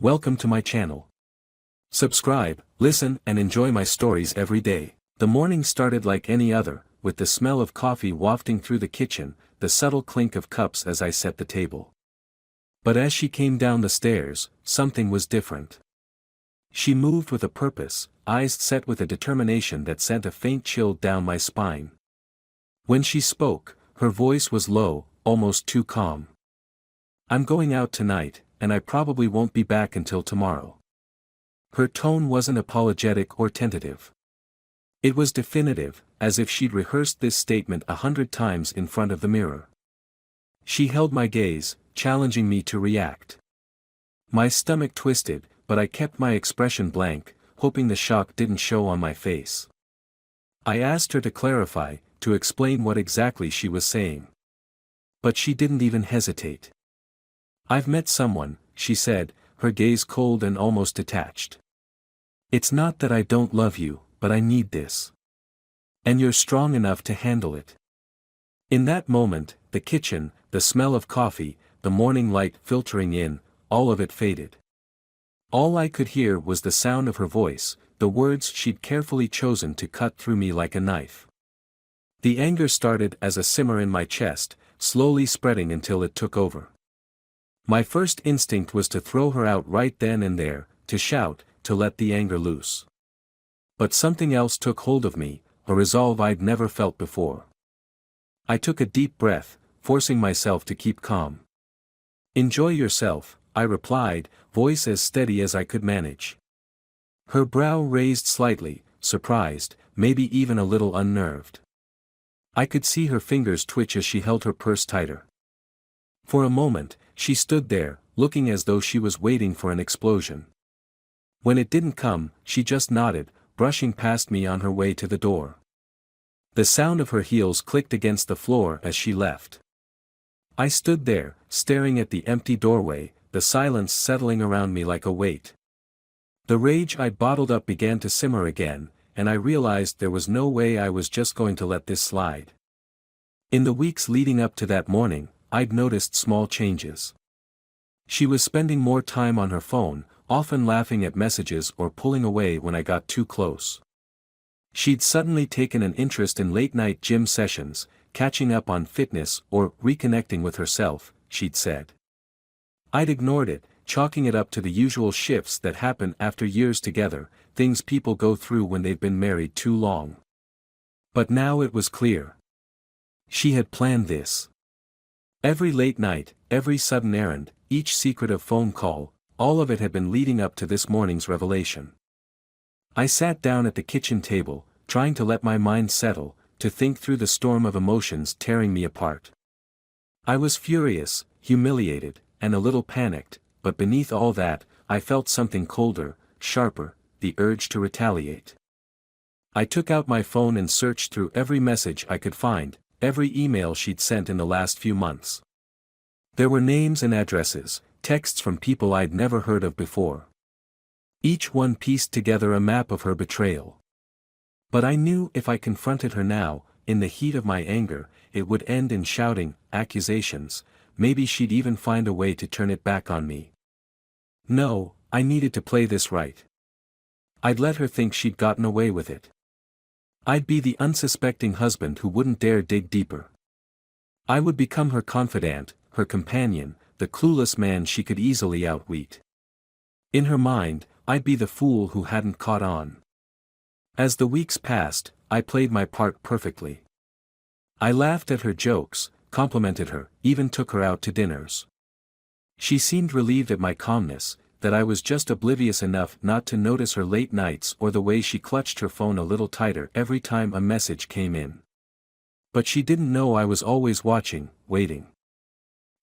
Welcome to my channel. Subscribe, listen, and enjoy my stories every day. The morning started like any other, with the smell of coffee wafting through the kitchen, the subtle clink of cups as I set the table. But as she came down the stairs, something was different. She moved with a purpose, eyes set with a determination that sent a faint chill down my spine. When she spoke, her voice was low, almost too calm. "I'm going out tonight, and I probably won't be back until tomorrow." Her tone wasn't apologetic or tentative. It was definitive, as if she'd rehearsed this statement 100 times in front of the mirror. She held my gaze, challenging me to react. My stomach twisted, but I kept my expression blank, hoping the shock didn't show on my face. I asked her to clarify, to explain what exactly she was saying. But she didn't even hesitate. "I've met someone," she said, her gaze cold and almost detached. "It's not that I don't love you, but I need this. And you're strong enough to handle it." In that moment, the kitchen, the smell of coffee, the morning light filtering in, all of it faded. All I could hear was the sound of her voice, the words she'd carefully chosen to cut through me like a knife. The anger started as a simmer in my chest, slowly spreading until it took over. My first instinct was to throw her out right then and there, to shout, to let the anger loose. But something else took hold of me, a resolve I'd never felt before. I took a deep breath, forcing myself to keep calm. "Enjoy yourself," I replied, voice as steady as I could manage. Her brow raised slightly, surprised, maybe even a little unnerved. I could see her fingers twitch as she held her purse tighter. For a moment, she stood there, looking as though she was waiting for an explosion. When it didn't come, she just nodded, brushing past me on her way to the door. The sound of her heels clicked against the floor as she left. I stood there, staring at the empty doorway, the silence settling around me like a weight. The rage I'd bottled up began to simmer again, and I realized there was no way I was just going to let this slide. In the weeks leading up to that morning, I'd noticed small changes. She was spending more time on her phone, often laughing at messages or pulling away when I got too close. She'd suddenly taken an interest in late-night gym sessions, catching up on fitness or reconnecting with herself, she'd said. I'd ignored it, chalking it up to the usual shifts that happen after years together, things people go through when they've been married too long. But now it was clear. She had planned this. Every late night, every sudden errand, each secretive phone call, all of it had been leading up to this morning's revelation. I sat down at the kitchen table, trying to let my mind settle, to think through the storm of emotions tearing me apart. I was furious, humiliated, and a little panicked, but beneath all that, I felt something colder, sharper, the urge to retaliate. I took out my phone and searched through every message I could find, every email she'd sent in the last few months. There were names and addresses, texts from people I'd never heard of before. Each one pieced together a map of her betrayal. But I knew if I confronted her now, in the heat of my anger, it would end in shouting, accusations, maybe she'd even find a way to turn it back on me. No, I needed to play this right. I'd let her think she'd gotten away with it. I'd be the unsuspecting husband who wouldn't dare dig deeper. I would become her confidant, her companion, the clueless man she could easily outwit. In her mind, I'd be the fool who hadn't caught on. As the weeks passed, I played my part perfectly. I laughed at her jokes, complimented her, even took her out to dinners. She seemed relieved at my calmness, that I was just oblivious enough not to notice her late nights or the way she clutched her phone a little tighter every time a message came in. But she didn't know I was always watching, waiting.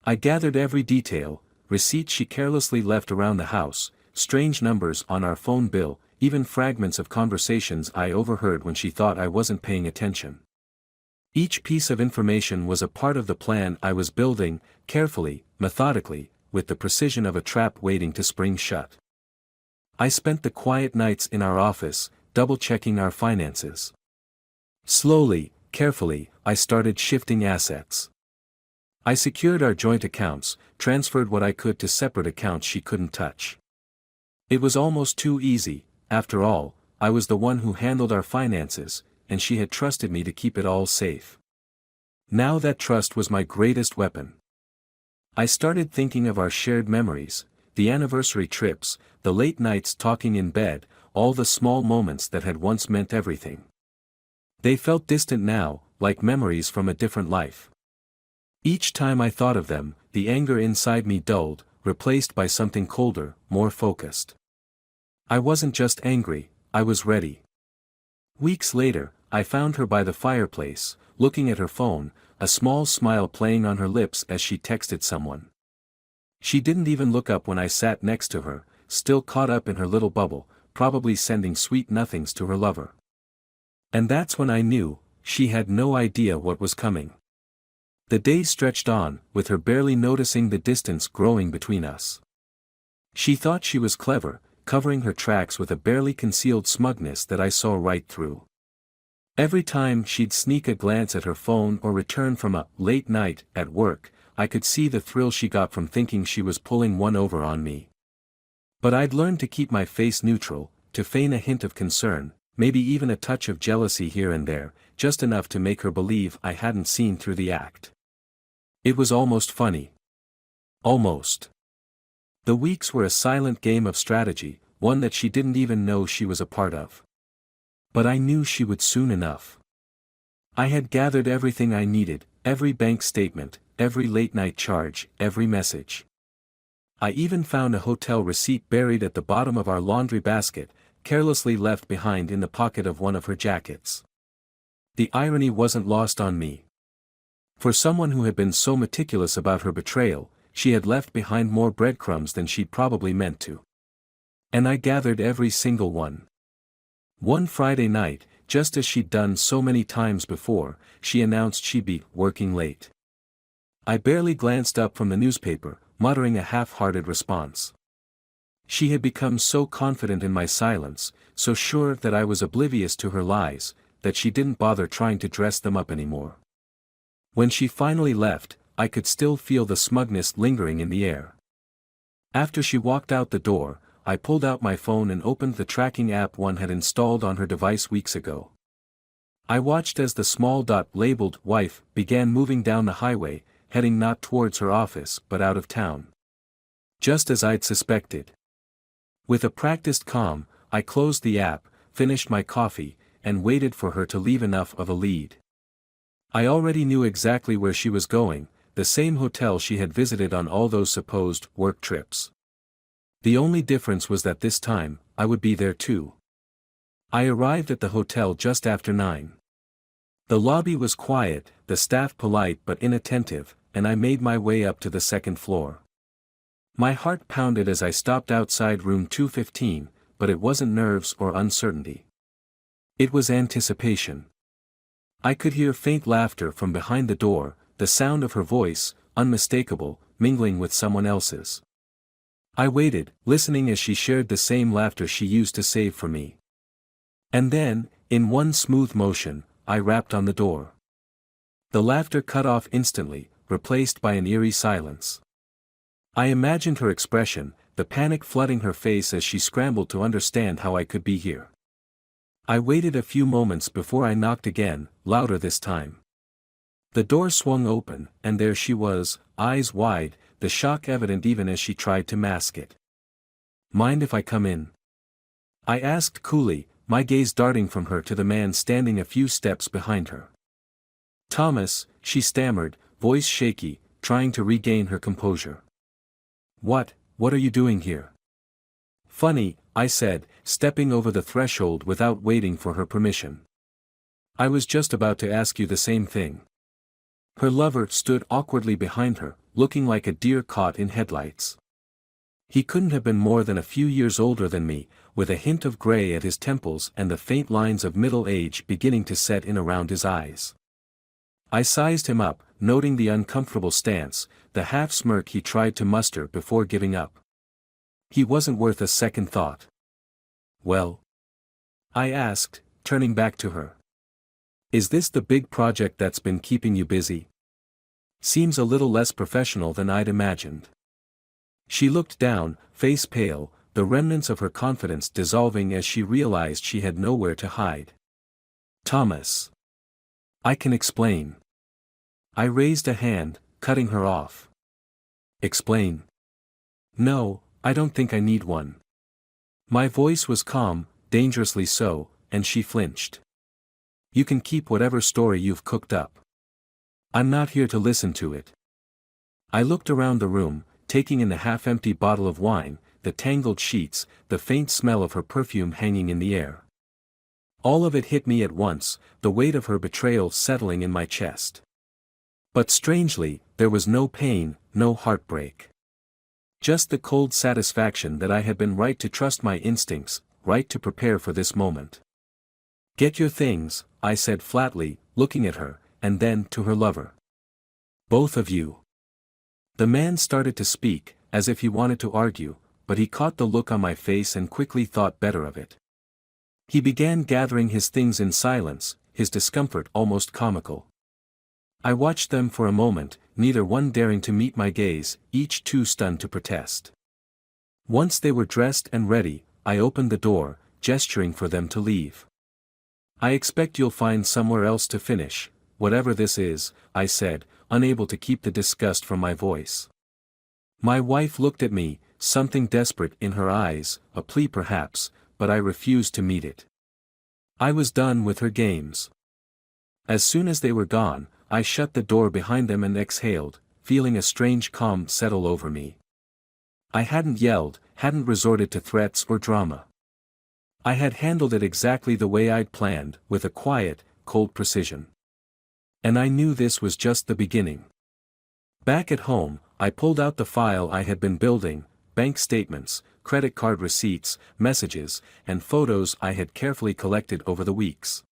I gathered every detail, receipts she carelessly left around the house, strange numbers on our phone bill, even fragments of conversations I overheard when she thought I wasn't paying attention. Each piece of information was a part of the plan I was building, carefully, methodically, with the precision of a trap waiting to spring shut. I spent the quiet nights in our office, double-checking our finances. Slowly, carefully, I started shifting assets. I secured our joint accounts, transferred what I could to separate accounts she couldn't touch. It was almost too easy. After all, I was the one who handled our finances, and she had trusted me to keep it all safe. Now that trust was my greatest weapon. I started thinking of our shared memories, the anniversary trips, the late nights talking in bed, all the small moments that had once meant everything. They felt distant now, like memories from a different life. Each time I thought of them, the anger inside me dulled, replaced by something colder, more focused. I wasn't just angry, I was ready. Weeks later, I found her by the fireplace, looking at her phone, a small smile playing on her lips as she texted someone. She didn't even look up when I sat next to her, still caught up in her little bubble, probably sending sweet nothings to her lover. And that's when I knew, she had no idea what was coming. The days stretched on, with her barely noticing the distance growing between us. She thought she was clever, covering her tracks with a barely concealed smugness that I saw right through. Every time she'd sneak a glance at her phone or return from a late night at work, I could see the thrill she got from thinking she was pulling one over on me. But I'd learned to keep my face neutral, to feign a hint of concern, maybe even a touch of jealousy here and there, just enough to make her believe I hadn't seen through the act. It was almost funny. Almost. The weeks were a silent game of strategy, one that she didn't even know she was a part of. But I knew she would soon enough. I had gathered everything I needed, every bank statement, every late-night charge, every message. I even found a hotel receipt buried at the bottom of our laundry basket, carelessly left behind in the pocket of one of her jackets. The irony wasn't lost on me. For someone who had been so meticulous about her betrayal, she had left behind more breadcrumbs than she'd probably meant to. And I gathered every single one. One Friday night, just as she'd done so many times before, she announced she'd be working late. I barely glanced up from the newspaper, muttering a half-hearted response. She had become so confident in my silence, so sure that I was oblivious to her lies, that she didn't bother trying to dress them up anymore. When she finally left, I could still feel the smugness lingering in the air. After she walked out the door, I pulled out my phone and opened the tracking app one had installed on her device weeks ago. I watched as the small dot labeled "wife" began moving down the highway, heading not towards her office but out of town. Just as I'd suspected. With a practiced calm, I closed the app, finished my coffee, and waited for her to leave enough of a lead. I already knew exactly where she was going, the same hotel she had visited on all those supposed work trips. The only difference was that this time, I would be there too. I arrived at the hotel just after 9. The lobby was quiet, the staff polite but inattentive, and I made my way up to the second floor. My heart pounded as I stopped outside room 215, but it wasn't nerves or uncertainty. It was anticipation. I could hear faint laughter from behind the door, the sound of her voice, unmistakable, mingling with someone else's. I waited, listening as she shared the same laughter she used to save for me. And then, in one smooth motion, I rapped on the door. The laughter cut off instantly, replaced by an eerie silence. I imagined her expression, the panic flooding her face as she scrambled to understand how I could be here. I waited a few moments before I knocked again, louder this time. The door swung open, and there she was, eyes wide, the shock evident even as she tried to mask it. "Mind if I come in?" I asked coolly, my gaze darting from her to the man standing a few steps behind her. "Thomas," she stammered, voice shaky, trying to regain her composure. What are you doing here?" "Funny," I said, stepping over the threshold without waiting for her permission. "I was just about to ask you the same thing." Her lover stood awkwardly behind her, looking like a deer caught in headlights. He couldn't have been more than a few years older than me, with a hint of gray at his temples and the faint lines of middle age beginning to set in around his eyes. I sized him up, noting the uncomfortable stance, the half-smirk he tried to muster before giving up. He wasn't worth a second thought. "Well?" I asked, turning back to her. "Is this the big project that's been keeping you busy? Seems a little less professional than I'd imagined." She looked down, face pale, the remnants of her confidence dissolving as she realized she had nowhere to hide. Thomas. I can explain. I raised a hand, cutting her off. Explain. No, I don't think I need one. My voice was calm, dangerously so, and she flinched. You can keep whatever story you've cooked up. I'm not here to listen to it. I looked around the room, taking in the half-empty bottle of wine, the tangled sheets, the faint smell of her perfume hanging in the air. All of it hit me at once, the weight of her betrayal settling in my chest. But strangely, there was no pain, no heartbreak. Just the cold satisfaction that I had been right to trust my instincts, right to prepare for this moment. Get your things, I said flatly, looking at her, and then to her lover. Both of you. The man started to speak, as if he wanted to argue, but he caught the look on my face and quickly thought better of it. He began gathering his things in silence, his discomfort almost comical. I watched them for a moment, neither one daring to meet my gaze, each too stunned to protest. Once they were dressed and ready, I opened the door, gesturing for them to leave. I expect you'll find somewhere else to finish, whatever this is, I said, unable to keep the disgust from my voice. My wife looked at me, something desperate in her eyes, a plea perhaps, but I refused to meet it. I was done with her games. As soon as they were gone, I shut the door behind them and exhaled, feeling a strange calm settle over me. I hadn't yelled, hadn't resorted to threats or drama. I had handled it exactly the way I'd planned, with a quiet, cold precision. And I knew this was just the beginning. Back at home, I pulled out the file I had been building, bank statements, credit card receipts, messages, and photos I had carefully collected over the weeks.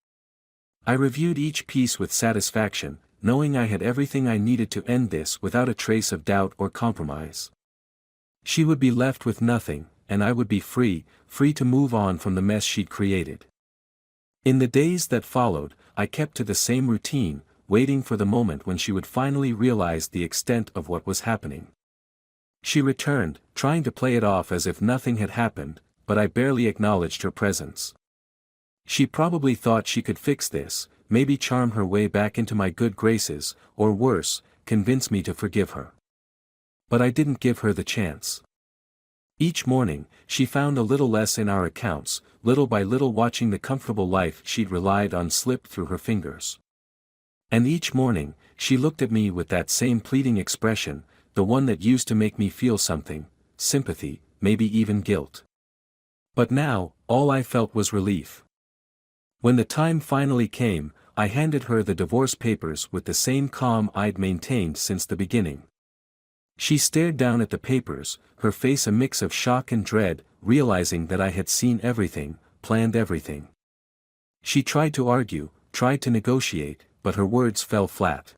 I reviewed each piece with satisfaction, knowing I had everything I needed to end this without a trace of doubt or compromise. She would be left with nothing, and I would be free to move on from the mess she'd created. In the days that followed, I kept to the same routine, waiting for the moment when she would finally realize the extent of what was happening. She returned, trying to play it off as if nothing had happened, but I barely acknowledged her presence. She probably thought she could fix this, maybe charm her way back into my good graces, or worse, convince me to forgive her. But I didn't give her the chance. Each morning, she found a little less in our accounts, little by little watching the comfortable life she'd relied on slip through her fingers. And each morning, she looked at me with that same pleading expression, the one that used to make me feel something, sympathy, maybe even guilt. But now, all I felt was relief. When the time finally came, I handed her the divorce papers with the same calm I'd maintained since the beginning. She stared down at the papers, her face a mix of shock and dread, realizing that I had seen everything, planned everything. She tried to argue, tried to negotiate, but her words fell flat.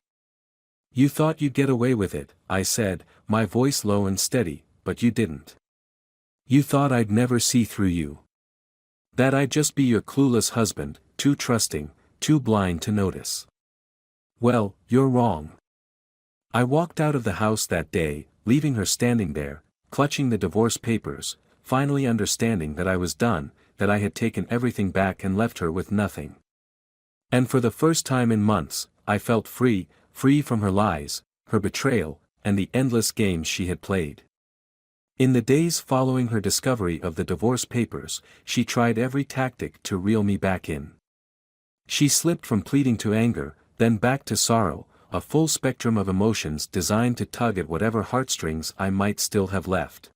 You thought you'd get away with it, I said, my voice low and steady, but you didn't. You thought I'd never see through you. That I'd just be your clueless husband, too trusting, too blind to notice. Well, you're wrong. I walked out of the house that day, leaving her standing there, clutching the divorce papers, finally understanding that I was done, that I had taken everything back and left her with nothing. And for the first time in months, I felt free from her lies, her betrayal, and the endless games she had played. In the days following her discovery of the divorce papers, she tried every tactic to reel me back in. She slipped from pleading to anger, then back to sorrow, a full spectrum of emotions designed to tug at whatever heartstrings I might still have left.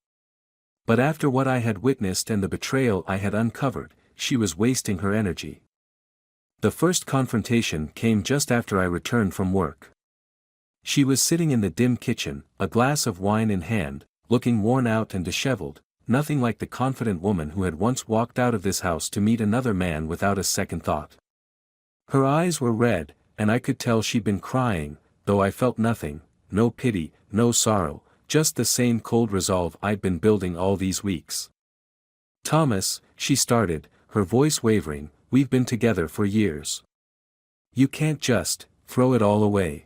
But after what I had witnessed and the betrayal I had uncovered, she was wasting her energy. The first confrontation came just after I returned from work. She was sitting in the dim kitchen, a glass of wine in hand, looking worn out and disheveled, nothing like the confident woman who had once walked out of this house to meet another man without a second thought. Her eyes were red, and I could tell she'd been crying, though I felt nothing, no pity, no sorrow, just the same cold resolve I'd been building all these weeks. Thomas, she started, her voice wavering, we've been together for years. You can't just throw it all away.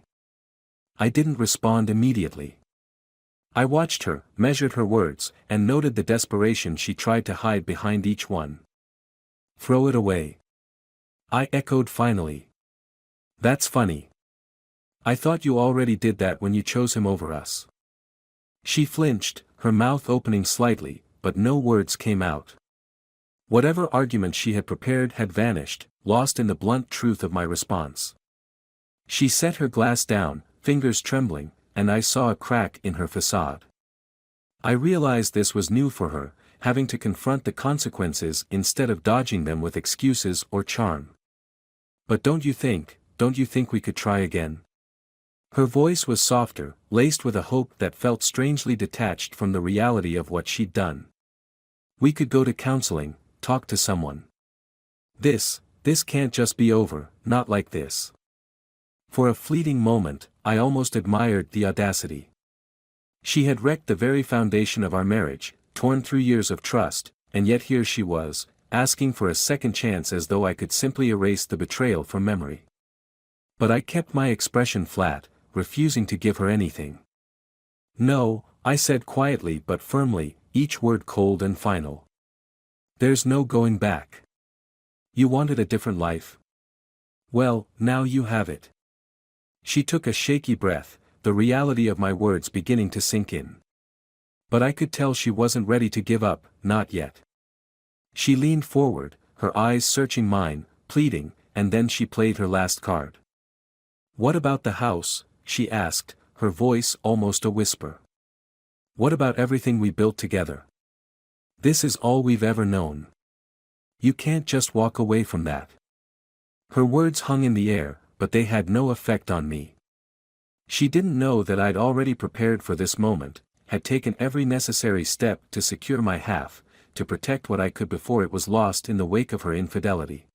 I didn't respond immediately. I watched her, measured her words, and noted the desperation she tried to hide behind each one. Throw it away. I echoed finally. That's funny. I thought you already did that when you chose him over us. She flinched, her mouth opening slightly, but no words came out. Whatever argument she had prepared had vanished, lost in the blunt truth of my response. She set her glass down, fingers trembling, and I saw a crack in her facade. I realized this was new for her, having to confront the consequences instead of dodging them with excuses or charm. But don't you think we could try again? Her voice was softer, laced with a hope that felt strangely detached from the reality of what she'd done. We could go to counseling, talk to someone. This can't just be over, not like this. For a fleeting moment, I almost admired the audacity. She had wrecked the very foundation of our marriage, torn through years of trust, and yet here she was, asking for a second chance as though I could simply erase the betrayal from memory. But I kept my expression flat, refusing to give her anything. No, I said quietly but firmly, each word cold and final. There's no going back. You wanted a different life? Well, now you have it. She took a shaky breath, the reality of my words beginning to sink in. But I could tell she wasn't ready to give up, not yet. She leaned forward, her eyes searching mine, pleading, and then she played her last card. What about the house? She asked, her voice almost a whisper. What about everything we built together? This is all we've ever known. You can't just walk away from that. Her words hung in the air, but they had no effect on me. She didn't know that I'd already prepared for this moment, had taken every necessary step to secure my half, to protect what I could before it was lost in the wake of her infidelity.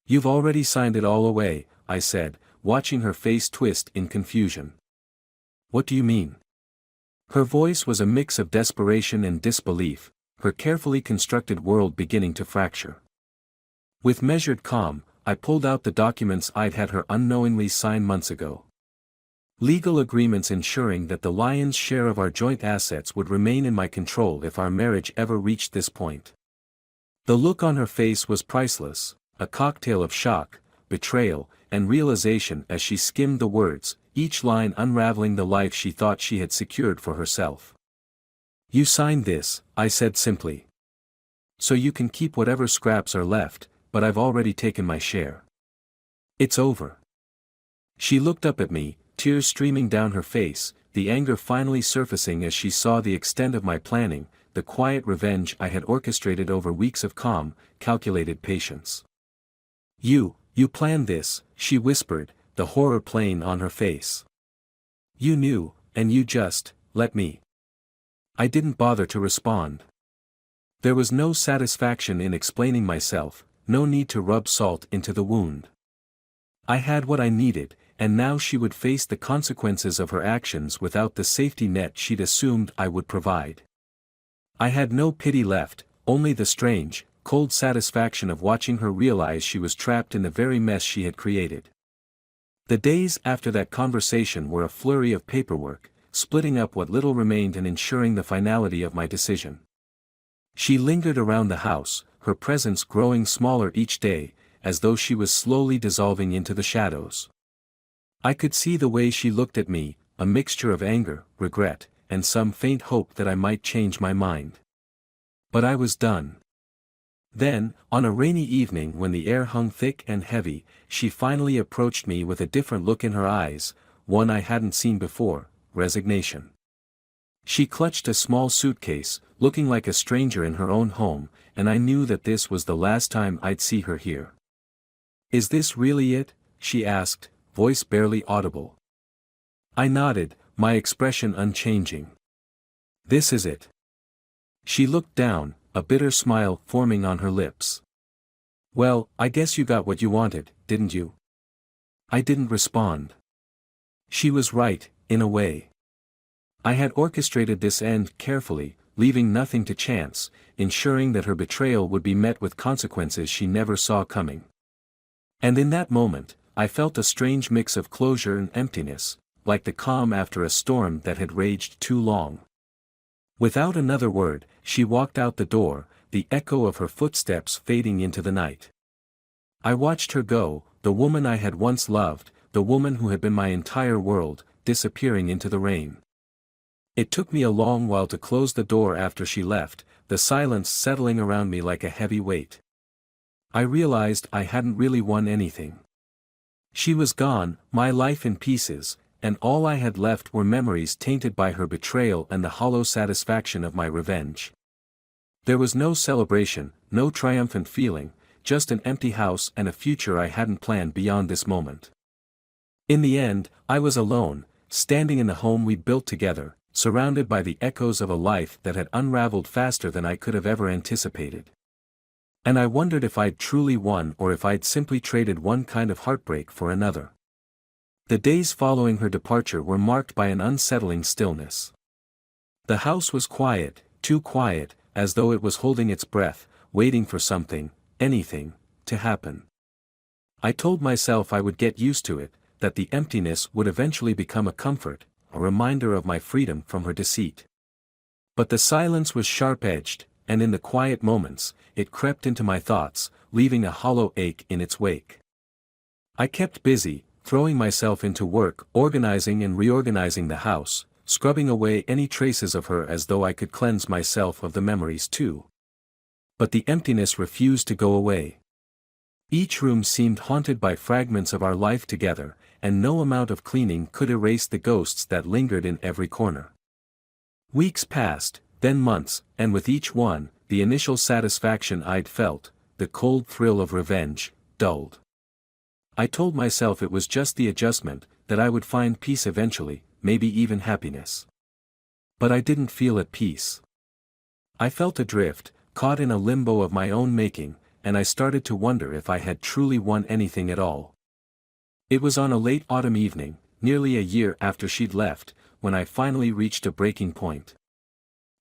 You've already signed it all away, I said, watching her face twist in confusion. What do you mean? Her voice was a mix of desperation and disbelief, her carefully constructed world beginning to fracture. With measured calm, I pulled out the documents I'd had her unknowingly sign months ago. Legal agreements ensuring that the lion's share of our joint assets would remain in my control if our marriage ever reached this point. The look on her face was priceless, a cocktail of shock, betrayal, and realization as she skimmed the words, each line unraveling the life she thought she had secured for herself. You signed this, I said simply. So you can keep whatever scraps are left, but I've already taken my share. It's over. She looked up at me, tears streaming down her face, the anger finally surfacing as she saw the extent of my planning, the quiet revenge I had orchestrated over weeks of calm, calculated patience. You planned this, she whispered, the horror plain on her face. You knew, and you just let me. I didn't bother to respond. There was no satisfaction in explaining myself, no need to rub salt into the wound. I had what I needed, and now she would face the consequences of her actions without the safety net she'd assumed I would provide. I had no pity left, only the strange, cold satisfaction of watching her realize she was trapped in the very mess she had created. The days after that conversation were a flurry of paperwork, splitting up what little remained and ensuring the finality of my decision. She lingered around the house, her presence growing smaller each day, as though she was slowly dissolving into the shadows. I could see the way she looked at me, a mixture of anger, regret, and some faint hope that I might change my mind. But I was done. Then, on a rainy evening when the air hung thick and heavy, she finally approached me with a different look in her eyes, one I hadn't seen before, resignation. She clutched a small suitcase, looking like a stranger in her own home, and I knew that this was the last time I'd see her here. Is this really it? She asked, voice barely audible. I nodded, my expression unchanging. This is it. She looked down, a bitter smile forming on her lips. Well, I guess you got what you wanted, didn't you? I didn't respond. She was right, in a way. I had orchestrated this end carefully, leaving nothing to chance, ensuring that her betrayal would be met with consequences she never saw coming. And in that moment, I felt a strange mix of closure and emptiness, like the calm after a storm that had raged too long. Without another word, she walked out the door, the echo of her footsteps fading into the night. I watched her go, the woman I had once loved, the woman who had been my entire world, disappearing into the rain. It took me a long while to close the door after she left, the silence settling around me like a heavy weight. I realized I hadn't really won anything. She was gone, my life in pieces, and all I had left were memories tainted by her betrayal and the hollow satisfaction of my revenge. There was no celebration, no triumphant feeling, just an empty house and a future I hadn't planned beyond this moment. In the end, I was alone, standing in the home we'd built together, surrounded by the echoes of a life that had unraveled faster than I could have ever anticipated. And I wondered if I'd truly won or if I'd simply traded one kind of heartbreak for another. The days following her departure were marked by an unsettling stillness. The house was quiet, too quiet, as though it was holding its breath, waiting for something, anything, to happen. I told myself I would get used to it, that the emptiness would eventually become a comfort, a reminder of my freedom from her deceit. But the silence was sharp-edged, and in the quiet moments, it crept into my thoughts, leaving a hollow ache in its wake. I kept busy, throwing myself into work, organizing and reorganizing the house, scrubbing away any traces of her as though I could cleanse myself of the memories too. But the emptiness refused to go away. Each room seemed haunted by fragments of our life together, and no amount of cleaning could erase the ghosts that lingered in every corner. Weeks passed, then months, and with each one, the initial satisfaction I'd felt, the cold thrill of revenge, dulled. I told myself it was just the adjustment, that I would find peace eventually, maybe even happiness. But I didn't feel at peace. I felt adrift, caught in a limbo of my own making, and I started to wonder if I had truly won anything at all. It was on a late autumn evening, nearly a year after she'd left, when I finally reached a breaking point.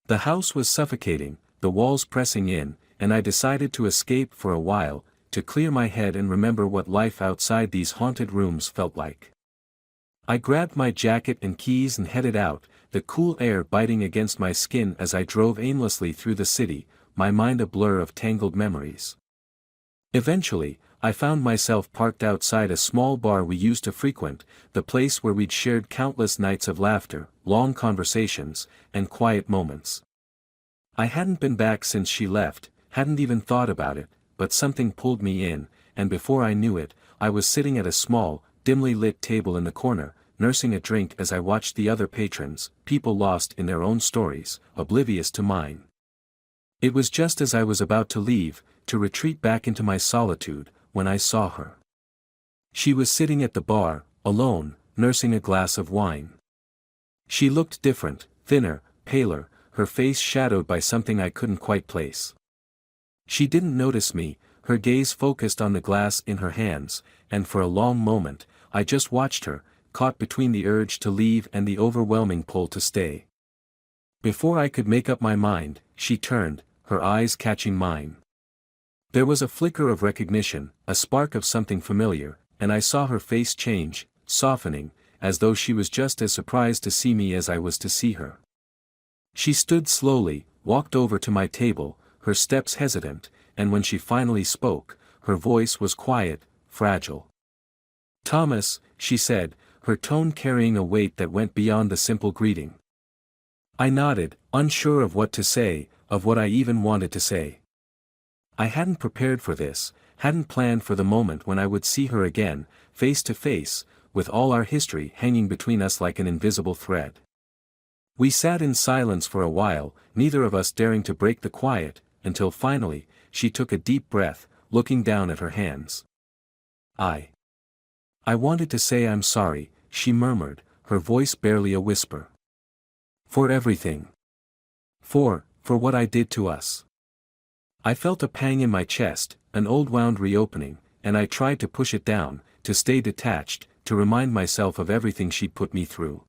The house was suffocating, the walls pressing in, and I decided to escape for a while, to clear my head and remember what life outside these haunted rooms felt like. I grabbed my jacket and keys and headed out, the cool air biting against my skin as I drove aimlessly through the city, my mind a blur of tangled memories. Eventually, I found myself parked outside a small bar we used to frequent, the place where we'd shared countless nights of laughter, long conversations, and quiet moments. I hadn't been back since she left, hadn't even thought about it, but something pulled me in, and before I knew it, I was sitting at a small, dimly lit table in the corner, nursing a drink as I watched the other patrons, people lost in their own stories, oblivious to mine. It was just as I was about to leave, to retreat back into my solitude, when I saw her. She was sitting at the bar, alone, nursing a glass of wine. She looked different, thinner, paler, her face shadowed by something I couldn't quite place. She didn't notice me, her gaze focused on the glass in her hands, and for a long moment, I just watched her, caught between the urge to leave and the overwhelming pull to stay. Before I could make up my mind, she turned, her eyes catching mine. There was a flicker of recognition, a spark of something familiar, and I saw her face change, softening, as though she was just as surprised to see me as I was to see her. She stood slowly, walked over to my table, her steps hesitant, and when she finally spoke, her voice was quiet, fragile. "Thomas," she said, her tone carrying a weight that went beyond the simple greeting. I nodded, unsure of what to say, of what I even wanted to say. I hadn't prepared for this, hadn't planned for the moment when I would see her again, face to face, with all our history hanging between us like an invisible thread. We sat in silence for a while, neither of us daring to break the quiet, until finally, she took a deep breath, looking down at her hands. I wanted to say I'm sorry," she murmured, her voice barely a whisper. "For everything. For what I did to us." I felt a pang in my chest, an old wound reopening, and I tried to push it down, to stay detached, to remind myself of everything she'd put me through.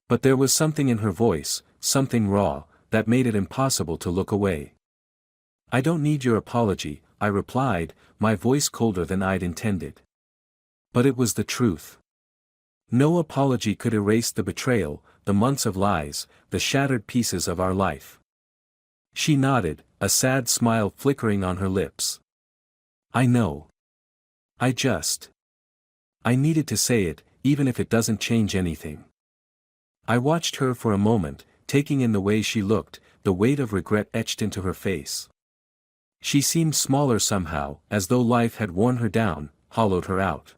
But there was something in her voice, something raw, that made it impossible to look away. "I don't need your apology," I replied, my voice colder than I'd intended. But it was the truth. No apology could erase the betrayal, the months of lies, the shattered pieces of our life. She nodded, a sad smile flickering on her lips. I know. I needed to say it, even if it doesn't change anything. I watched her for a moment, taking in the way she looked, the weight of regret etched into her face. She seemed smaller somehow, as though life had worn her down, hollowed her out.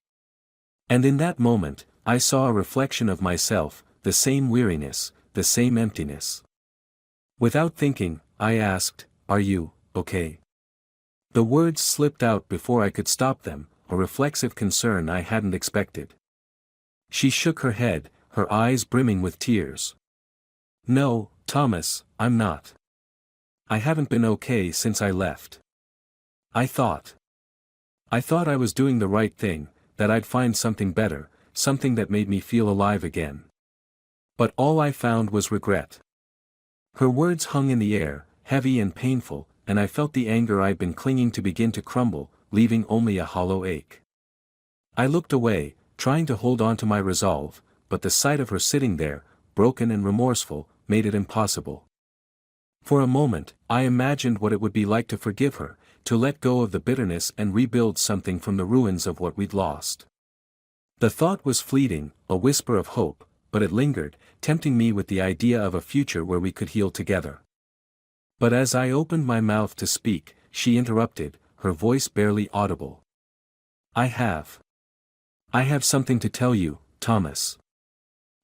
And in that moment, I saw a reflection of myself, the same weariness, the same emptiness. Without thinking, I asked, "Are you okay?" The words slipped out before I could stop them, a reflexive concern I hadn't expected. She shook her head, her eyes brimming with tears. "No, Thomas, I'm not. I haven't been okay since I left. I thought I was doing the right thing, that I'd find something better, something that made me feel alive again. But all I found was regret." Her words hung in the air, heavy and painful, and I felt the anger I'd been clinging to begin to crumble, leaving only a hollow ache. I looked away, trying to hold on to my resolve, but the sight of her sitting there, broken and remorseful, made it impossible. For a moment, I imagined what it would be like to forgive her, to let go of the bitterness and rebuild something from the ruins of what we'd lost. The thought was fleeting, a whisper of hope, but it lingered, tempting me with the idea of a future where we could heal together. But as I opened my mouth to speak, she interrupted, her voice barely audible. I have something to tell you, Thomas."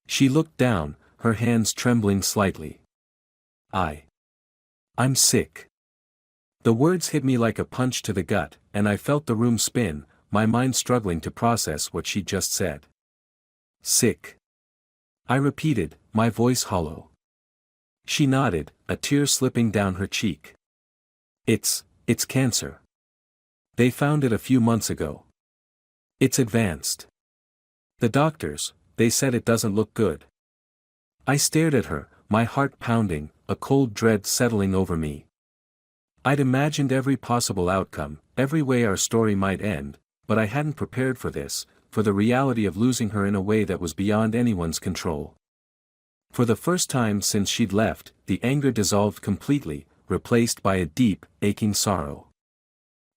She looked down, her hands trembling slightly. I'm sick." The words hit me like a punch to the gut, and I felt the room spin, my mind struggling to process what she'd just said. "Sick?" I repeated, my voice hollow. She nodded, a tear slipping down her cheek. It's cancer. They found it a few months ago. It's advanced. The doctors, they said it doesn't look good." I stared at her, my heart pounding, a cold dread settling over me. I'd imagined every possible outcome, every way our story might end, but I hadn't prepared for this, for the reality of losing her in a way that was beyond anyone's control. For the first time since she'd left, the anger dissolved completely, replaced by a deep, aching sorrow.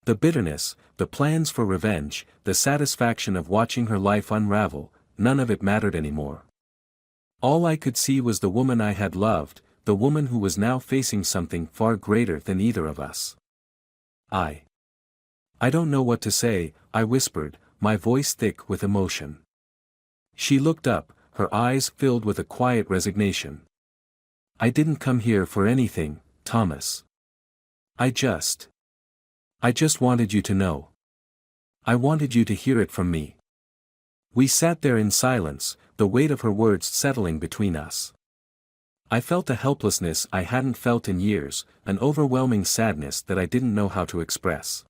The bitterness, the plans for revenge, the satisfaction of watching her life unravel, none of it mattered anymore. All I could see was the woman I had loved, the woman who was now facing something far greater than either of us. I don't know what to say," I whispered, my voice thick with emotion. She looked up, her eyes filled with a quiet resignation. "I didn't come here for anything, Thomas. I just wanted you to know. I wanted you to hear it from me." We sat there in silence, the weight of her words settling between us. I felt a helplessness I hadn't felt in years, an overwhelming sadness that I didn't know how to express.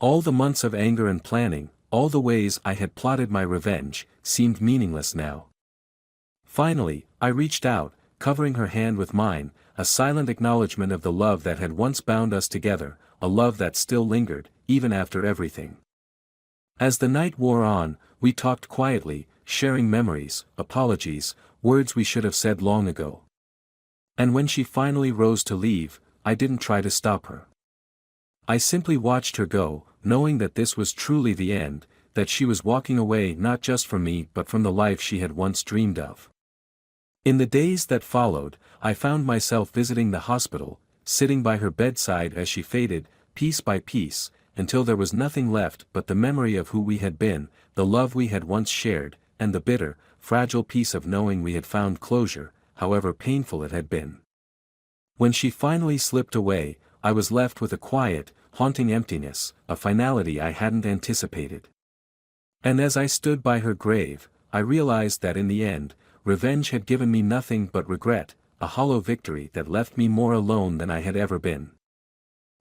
All the months of anger and planning, all the ways I had plotted my revenge, seemed meaningless now. Finally, I reached out, covering her hand with mine, a silent acknowledgement of the love that had once bound us together, a love that still lingered, even after everything. As the night wore on, we talked quietly, sharing memories, apologies, words we should have said long ago. And when she finally rose to leave, I didn't try to stop her. I simply watched her go, knowing that this was truly the end, that she was walking away not just from me but from the life she had once dreamed of. In the days that followed, I found myself visiting the hospital, sitting by her bedside as she faded, piece by piece, until there was nothing left but the memory of who we had been, the love we had once shared, and the bitter, fragile peace of knowing we had found closure, however painful it had been. When she finally slipped away, I was left with a quiet, haunting emptiness, a finality I hadn't anticipated. And as I stood by her grave, I realized that in the end, revenge had given me nothing but regret, a hollow victory that left me more alone than I had ever been.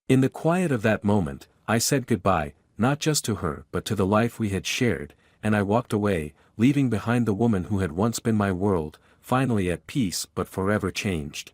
In the quiet of that moment, I said goodbye, not just to her but to the life we had shared, and I walked away, leaving behind the woman who had once been my world, finally at peace but forever changed.